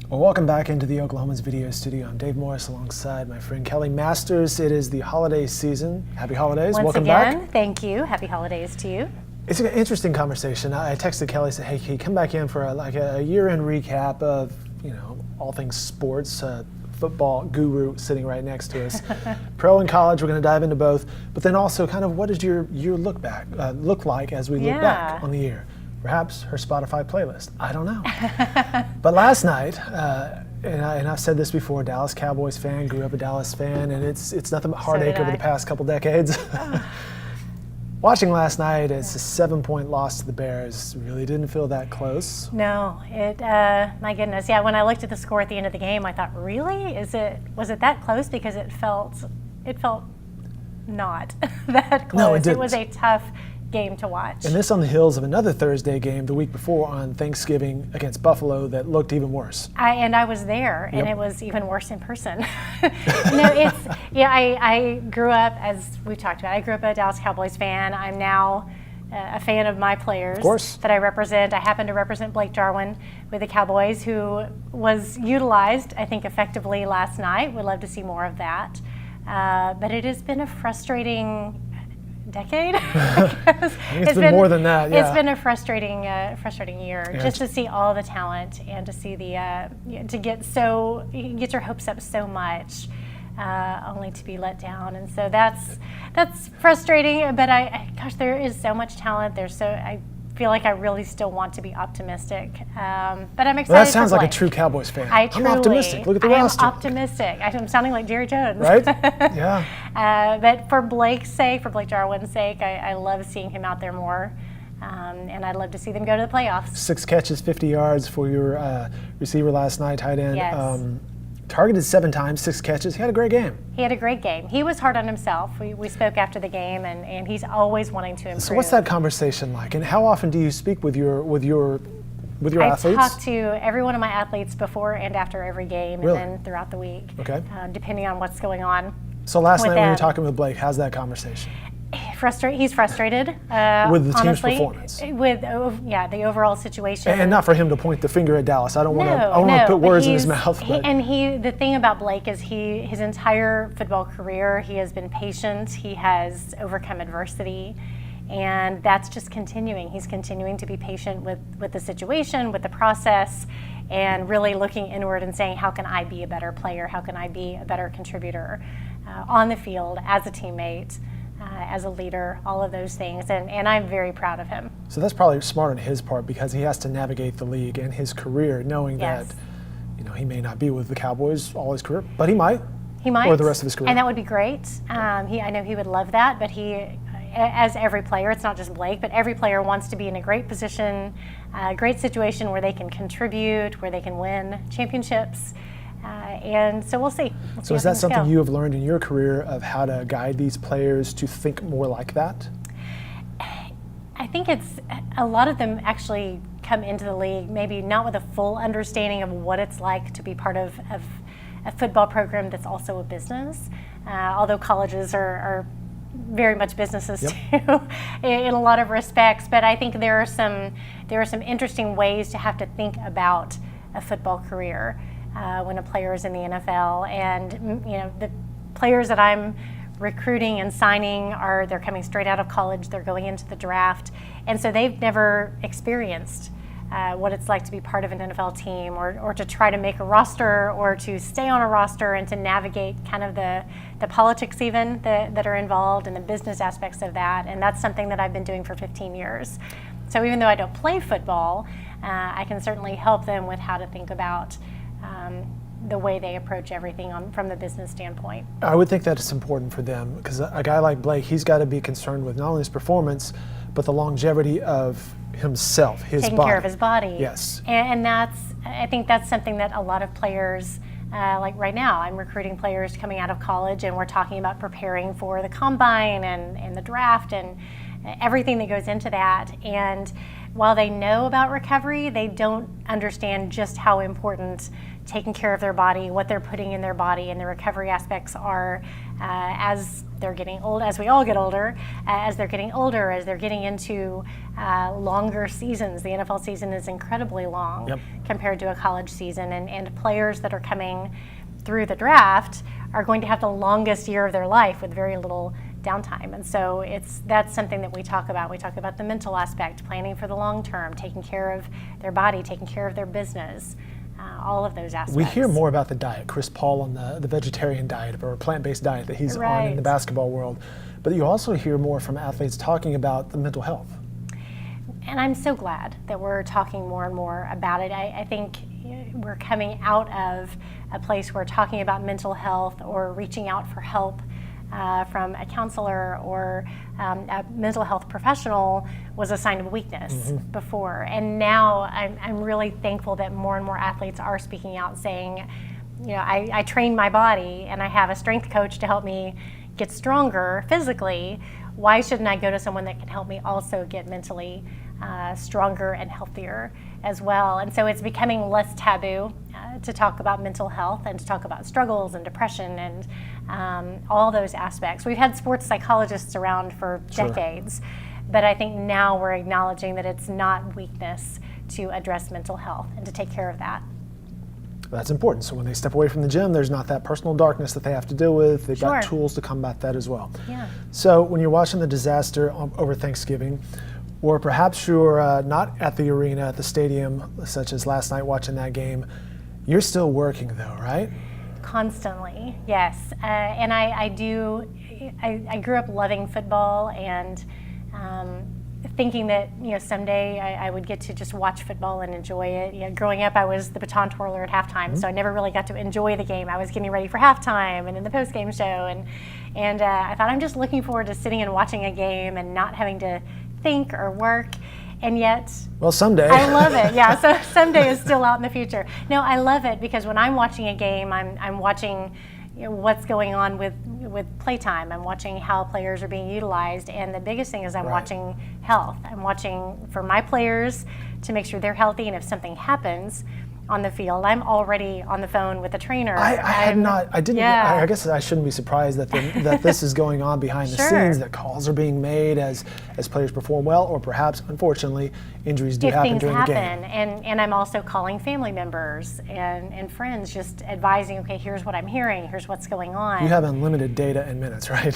Well, welcome back into the Oklahoma's video studio. I'm Dave Morris alongside my friend Kelli Masters. It is the holiday season. Happy holidays. Welcome again, back. Thank you. Happy holidays to you. It's an interesting conversation. I texted Kelli and said, hey, can you come back in for a year-end recap of, all things sports, football guru sitting right next to us. Pro and college, we're going to dive into both. But then also kind of what does your year look like as we look back on the year? Perhaps her Spotify playlist. I don't know. But last night, and I've said this before, Dallas Cowboys fan, grew up a Dallas fan, and it's nothing but heartache over the past couple decades. Watching last night, it's a 7-point loss to the Bears. Really didn't feel that close. No, my goodness. Yeah, when I looked at the score at the end of the game, I thought, really? Was it that close? Because it felt not that close. No, it didn't. It was a tough game to watch. And this on the heels of another Thursday game the week before on Thanksgiving against Buffalo that looked even worse. I was there, and it was even worse in person. I grew up, as we've talked about, I grew up a Dallas Cowboys fan. I'm now a fan of my players that I represent. I happen to represent Blake Jarwin with the Cowboys, who was utilized, I think, effectively last night. We'd love to see more of that. But it has been a frustrating decade. It's been more than that. Yeah. It's been a frustrating year, just to see all the talent and to see to get your hopes up so much, only to be let down. And so that's frustrating. But gosh, there is so much talent. I feel like I really still want to be optimistic, but I'm excited. Well, that sounds like a true Cowboys fan. I'm optimistic. Look at the roster. I'm optimistic. I'm sounding like Jerry Jones. Right? Yeah. But for Blake's sake, for Blake Jarwin's sake, I love seeing him out there more, and I'd love to see them go to the playoffs. 6 catches, 50 yards for your receiver last night, tight end. Yes. Targeted 7 times, 6 catches. He had a great game. He had a great game. He was hard on himself. We spoke after the game, and he's always wanting to improve. So what's that conversation like? And how often do you speak with your athletes? I talk to every one of my athletes before and after every game, Really? And then throughout the week, depending on what's going on. So last night when you were talking with Blake, how's that conversation? He's frustrated with the team's honestly, performance. With the overall situation, and not for him to point the finger at Dallas. I don't want to put words in his mouth. The thing about Blake is his entire football career he has been patient. He has overcome adversity, and that's just continuing. He's continuing to be patient with the situation, with the process, and really looking inward and saying, how can I be a better player? How can I be a better contributor on the field as a teammate? As a leader, all of those things, and I'm very proud of him. So that's probably smart on his part because he has to navigate the league and his career, knowing that he may not be with the Cowboys all his career, but he might. He might, or the rest of his career, and that would be great. I know he would love that, but as every player, it's not just Blake, but every player wants to be in a great position, a great situation where they can contribute, where they can win championships. And so we'll see. So is that something you have learned in your career of how to guide these players to think more like that? I think a lot of them actually come into the league maybe not with a full understanding of what it's like to be part of a football program that's also a business, although colleges are very much businesses too in a lot of respects. But I think there are some interesting ways to have to think about a football career. When a player is in the NFL, and the players that I'm recruiting and signing they're coming straight out of college, they're going into the draft, and so they've never experienced what it's like to be part of an NFL team, or to try to make a roster, or to stay on a roster, and to navigate kind of the politics even that are involved, and the business aspects of that. And that's something that I've been doing for 15 years. So even though I don't play football, I can certainly help them with how to think about the way they approach everything from the business standpoint. I would think that it's important for them because a guy like Blake, he's got to be concerned with not only his performance, but the longevity of himself, his body. Taking care of his body. Yes. And I think that's something that a lot of players, like right now, I'm recruiting players coming out of college, and we're talking about preparing for the combine and the draft and everything that goes into that. And while they know about recovery, they don't understand just how important taking care of their body, what they're putting in their body, and the recovery aspects are as they're getting old, as we all get older, as they're getting into longer seasons. The NFL season is incredibly long compared to a college season, and players that are coming through the draft are going to have the longest year of their life with very little downtime. And so that's something that we talk about. We talk about the mental aspect, planning for the long term, taking care of their body, taking care of their business, all of those aspects. We hear more about the diet. Chris Paul on the vegetarian diet or plant-based diet that he's on in the basketball world. But you also hear more from athletes talking about the mental health. And I'm so glad that we're talking more and more about it. I think we're coming out of a place where talking about mental health or reaching out for help from a counselor or a mental health professional was a sign of weakness before. And now I'm really thankful that more and more athletes are speaking out saying, I train my body and I have a strength coach to help me get stronger physically. Why shouldn't I go to someone that can help me also get mentally stronger and healthier as well? And so it's becoming less taboo to talk about mental health and to talk about struggles and depression and all those aspects. We've had sports psychologists around for decades, but I think now we're acknowledging that it's not weakness to address mental health and to take care of that. That's important. So when they step away from the gym, there's not that personal darkness that they have to deal with. They've got tools to combat that as well. Yeah. So when you're watching the disaster over Thanksgiving, or perhaps you're not at the arena, at the stadium, such as last night watching that game, you're still working though, right? Constantly, yes. And I grew up loving football and thinking that someday I would get to just watch football and enjoy it. Growing up, I was the baton twirler at halftime, so I never really got to enjoy the game. I was getting ready for halftime and in the post-game show, and I thought I'm just looking forward to sitting and watching a game and not having to think or work. And yet, well, someday. I love it. Yeah, so someday is still out in the future. No, I love it because when I'm watching a game, I'm watching what's going on with playtime. I'm watching how players are being utilized, and the biggest thing is I'm watching health. I'm watching for my players to make sure they're healthy, and if something happens on the field, I'm already on the phone with the trainer. I guess I shouldn't be surprised that that this is going on behind the scenes, that calls are being made as players perform well, or perhaps, unfortunately, injuries do happen during the game. And I'm also calling family members and friends, just advising, okay, here's what I'm hearing, here's what's going on. You have unlimited data and minutes, right?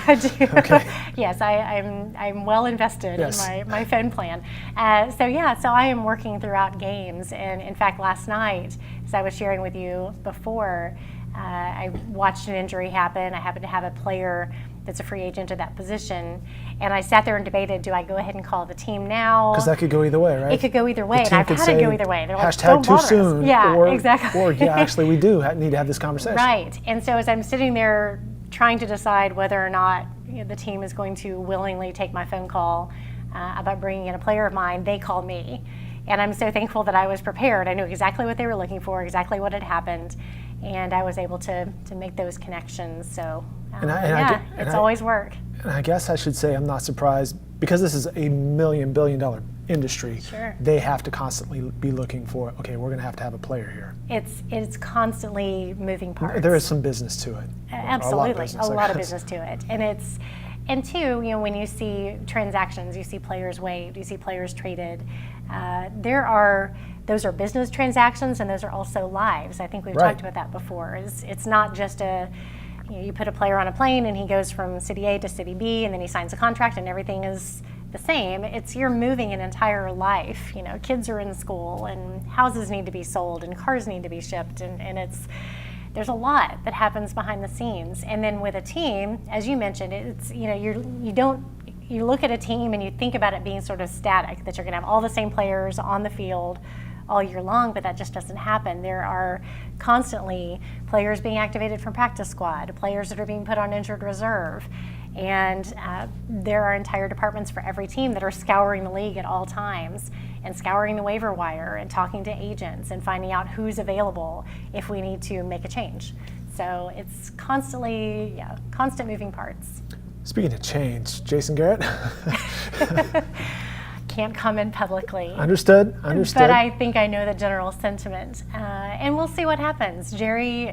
I do. Okay. Yes, I'm well invested in my phone plan. So I am working throughout games, and in fact, last night, as I was sharing with you before, I watched an injury happen. I happened to have a player that's a free agent at that position, and I sat there and debated, do I go ahead and call the team now? Because that could go either way, right? It could go either way, and I've had it go either way. They're like, hashtag too soon. Yeah, exactly. Or actually we do need to have this conversation. Right, and so as I'm sitting there trying to decide whether or not the team is going to willingly take my phone call about bringing in a player of mine, they called me. And I'm so thankful that I was prepared. I knew exactly what they were looking for, exactly what had happened, and I was able to make those connections. So, it's always work. And I guess I should say I'm not surprised, because this is a $1 billion industry. Sure. They have to constantly be looking for, okay, we're going to have a player here. It's constantly moving parts. There is some business to it. Absolutely, a lot of business to it, and two, when you see transactions, you see players waived, you see players traded. Those are business transactions, and those are also lives. I think we've talked about that before. It's not just you put a player on a plane and he goes from city A to city B, and then he signs a contract and everything is the same. It's you're moving an entire life. Kids are in school, and houses need to be sold, and cars need to be shipped, and there's a lot that happens behind the scenes. And then with a team, as you mentioned, it's you look at a team and you think about it being sort of static, that you're going to have all the same players on the field all year long, but that just doesn't happen. There are constantly players being activated from practice squad, players that are being put on injured reserve, and there are entire departments for every team that are scouring the league at all times and scouring the waiver wire and talking to agents and finding out who's available if we need to make a change. So it's constantly, constant moving parts. Speaking of change, Jason Garrett. can't comment publicly. Understood. But I think I know the general sentiment, and we'll see what happens. Jerry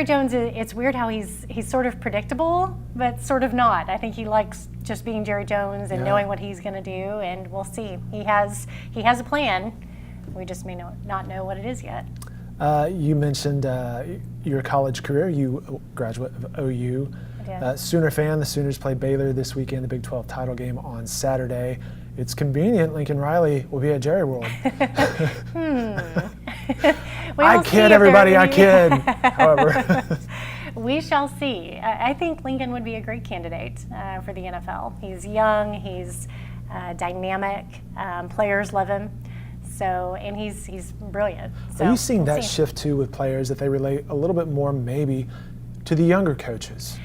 Jones. It's weird how he's sort of predictable, but sort of not. I think he likes just being Jerry Jones and knowing what he's going to do, and we'll see. He has a plan. We just may not know what it is yet. You mentioned your college career. You graduate of OU. Sooner fan. The Sooners play Baylor this weekend, the Big 12 title game on Saturday. It's convenient. Lincoln Riley will be at Jerry World. I kid, everybody. I kid. However, we shall see. I think Lincoln would be a great candidate for the NFL. He's young. He's dynamic. Players love him. So, and he's brilliant. So, are you seeing that shift too with players, that they relate a little bit more maybe to the younger coaches?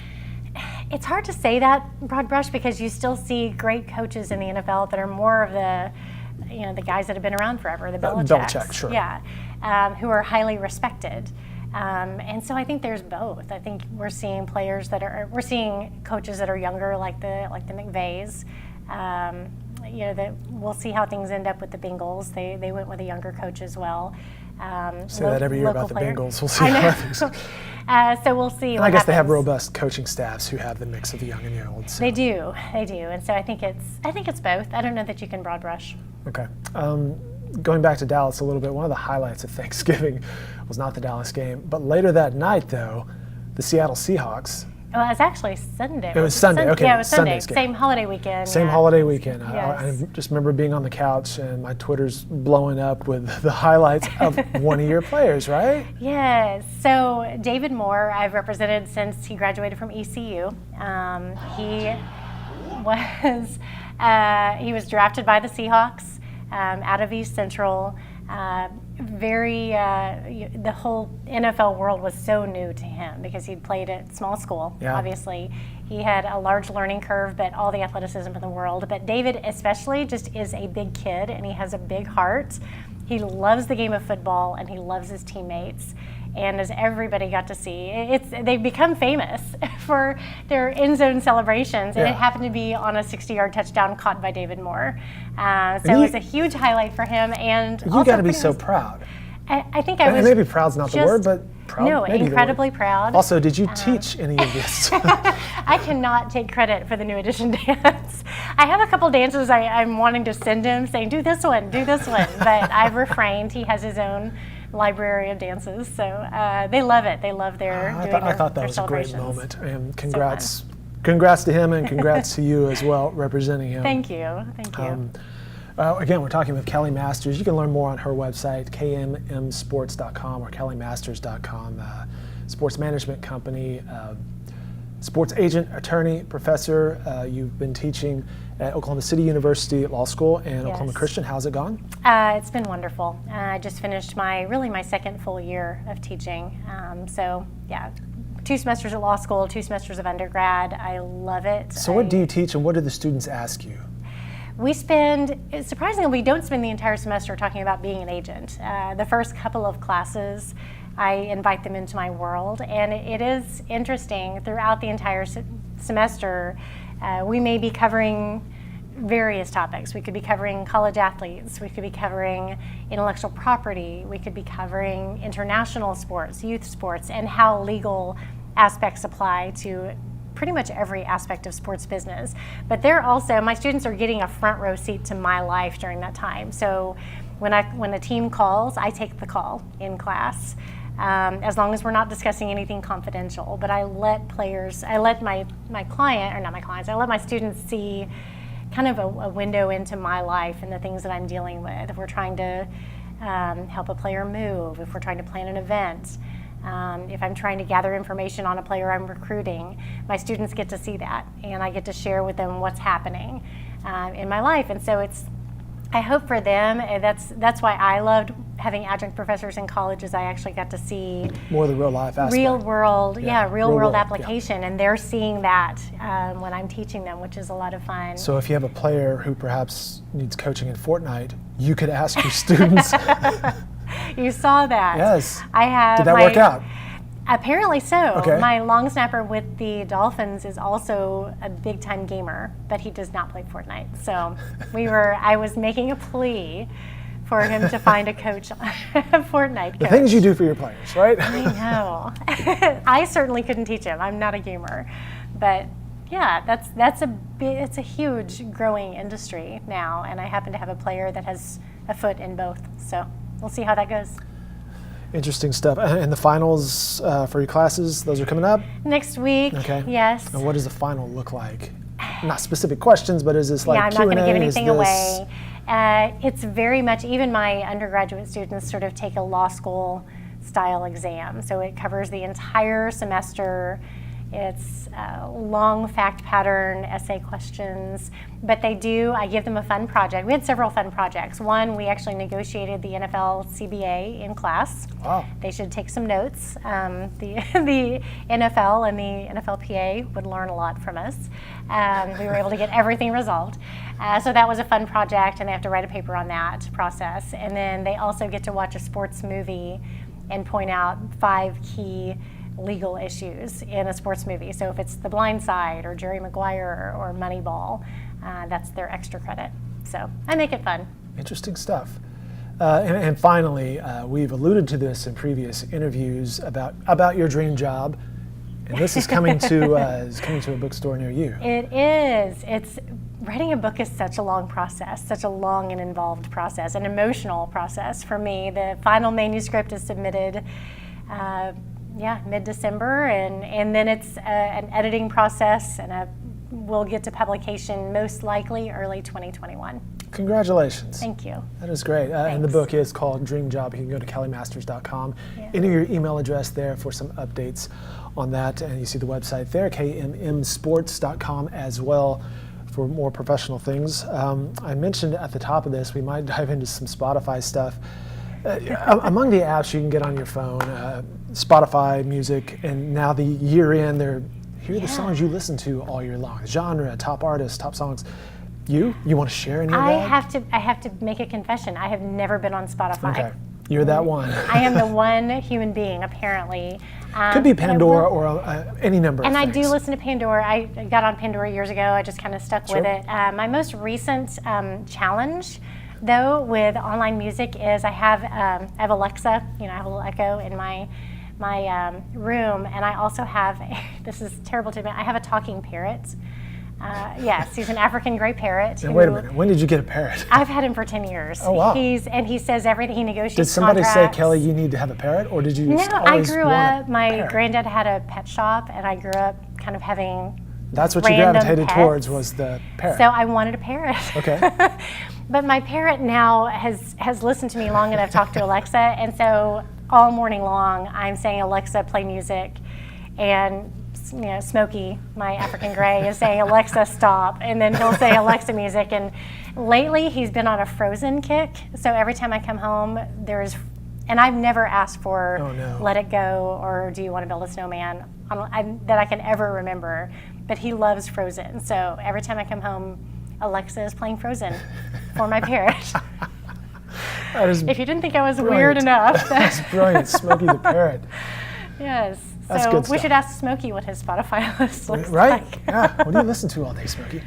It's hard to say that broad brush, because you still see great coaches in the NFL that are more of the guys that have been around forever, the Belichick, sure. Who are highly respected. And so I think there's both. I think we're seeing we're seeing coaches that are younger, like the McVays. We'll see how things end up with the Bengals. They went with a younger coach as well. Say that every year about the Bengals. We'll see how things. So we'll see. And I guess they have robust coaching staffs who have the mix of the young and the old. So. They do, and so I think it's both. I don't know that you can broad brush. Okay. Going back to Dallas a little bit, one of the highlights of Thanksgiving was not the Dallas game, but later that night, though, the Seattle Seahawks. Well, it was actually Sunday. It was Sunday. Okay. Yeah, it was Sunday. Sunday's game. Same holiday weekend. Same holiday weekend. Yes. I just remember being on the couch and my Twitter's blowing up with the highlights of one of your players, right? Yes. So David Moore, I've represented since he graduated from ECU. He was drafted by the Seahawks out of East Central. The whole NFL world was so new to him because he'd played at small school, obviously. He had a large learning curve, but all the athleticism in the world. But David especially just is a big kid, and he has a big heart. He loves the game of football, and he loves his teammates. And as everybody got to see, they've become famous for their end zone celebrations, and it happened to be on a 60-yard touchdown caught by David Moore. So it was a huge highlight for him. And you got to be so proud. I think I was. Maybe proud's not the word, but proud. No, incredibly proud. Also, did you teach any of this? I cannot take credit for the New Edition dance. I have a couple dances I'm wanting to send him, saying, do this one, but I've refrained. He has his own library of dances, so they love it. They love I thought that was a great moment, and congrats to him, and congrats to you as well, representing him. Thank you. Again, we're talking with Kelli Masters. You can learn more on her website, kmmsports.com or kellimasters.com. Sports management company, sports agent, attorney, professor. You've been teaching at Oklahoma City University Law School and Oklahoma Christian. How's it gone? It's been wonderful. I just finished my second full year of teaching. 2 semesters at law school, 2 semesters of undergrad. I love it. So what do you teach, and what do the students ask you? Surprisingly, we don't spend the entire semester talking about being an agent. The first couple of classes, I invite them into my world, and it is interesting. Throughout the entire semester, we may be covering various topics. We could be covering college athletes, we could be covering intellectual property, we could be covering international sports, youth sports, and how legal aspects apply to pretty much every aspect of sports business. But my students are getting a front row seat to my life during that time. So when a team calls, I take the call in class, as long as we're not discussing anything confidential. But I let my students see kind of a window into my life and the things that I'm dealing with. If we're trying to help a player move, if we're trying to plan an event, if I'm trying to gather information on a player I'm recruiting, my students get to see that, and I get to share with them what's happening in my life. And so I hope for them, that's why I loved having adjunct professors in colleges. I actually got to see more of the real life aspect. Real world application, and they're seeing that when I'm teaching them, which is a lot of fun. So if you have a player who perhaps needs coaching in Fortnite, you could ask your students. You saw that. Yes. I have. Did that work out? Apparently so. Okay. My long snapper with the Dolphins is also a big time gamer, but he does not play Fortnite. So I was making a plea for him to find a coach, a Fortnite coach. The things you do for your players, right? I know. I certainly couldn't teach him. I'm not a gamer, but yeah, it's a huge growing industry now, and I happen to have a player that has a foot in both. So we'll see how that goes. Interesting stuff. And the finals for your classes, those are coming up? Next week, Okay. yes. And what does the final look like? Not specific questions, but is this like I'm Q&A? not going to give Is anything this- away. It's very much, even my undergraduate students sort of take a law school style exam. So it covers the entire semester. It's long fact pattern essay questions, but I give them a fun project. We had several fun projects. One, we actually negotiated the NFL CBA in class. Wow. They should take some notes. The NFL and the NFLPA would learn a lot from us. We were able to get everything resolved. So that was a fun project, and they have to write a paper on that process. And then they also get to watch a sports movie and point out 5 key legal issues in a sports movie. So if it's The Blind Side or Jerry Maguire or Moneyball, that's their extra credit. So I make it fun. Interesting stuff. And finally, we've alluded to this in previous interviews about your dream job, and this is coming to a bookstore near you. It is. Writing a book is such a long process, such a long and involved process, an emotional process for me. The final manuscript is submitted mid-December, and then it's an editing process, and we'll get to publication most likely early 2021. Congratulations. Thank you. That is great. And the book is called Dream Job. You can go to kellimasters.com, enter your email address there for some updates on that, and you see the website there, kmmsports.com as well, for more professional things. I mentioned at the top of this, we might dive into some Spotify stuff. Among the apps you can get on your phone, Spotify music, and now the year in, here are the songs you listen to all year long. Genre, top artists, top songs. You want to share any of that? I have to make a confession. I have never been on Spotify. Okay, you're that one. I am the one human being, apparently. Could be Pandora or any number of things. And I do listen to Pandora. I got on Pandora years ago. I just kind of stuck with it. My most recent challenge, though, with online music is I have Alexa. I have a little Echo in my room, and I also have, this is terrible to admit, I have a talking parrot. Yes, he's an African gray parrot. And wait a minute, when did you get a parrot? I've had him for 10 years. Oh, wow. He says everything, he negotiates Did somebody contracts. say, Kelli, you need to have a parrot, or did you No, just always I grew want up, a my parrot? granddad had a pet shop, and I grew up kind of having That's what you random gravitated pets. towards, was the parrot. So I wanted a parrot. Okay. But my parrot now has listened to me long enough, talked to Alexa, and so all morning long I'm saying, Alexa, play music, and Smokey, my African gray, is saying, Alexa, stop, and then he'll say Alexa music. And lately he's been on a Frozen kick, so every time I come home and I've never asked for Let It Go or Do You Want to Build a Snowman that I can ever remember, but he loves Frozen, so every time I come home, Alexa is playing Frozen for my parrot. If you didn't think I was weird enough. That's brilliant, Smokey the parrot. Yes. That's so good we stuff. should ask Smokey what his Spotify list looks Right? like. Yeah. What do you listen to all day, Smokey?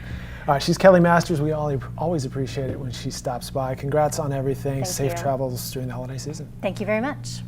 All right, she's Kelli Masters. We always appreciate it when she stops by. Congrats on everything. Thank Safe you. travels during the holiday season. Thank you very much.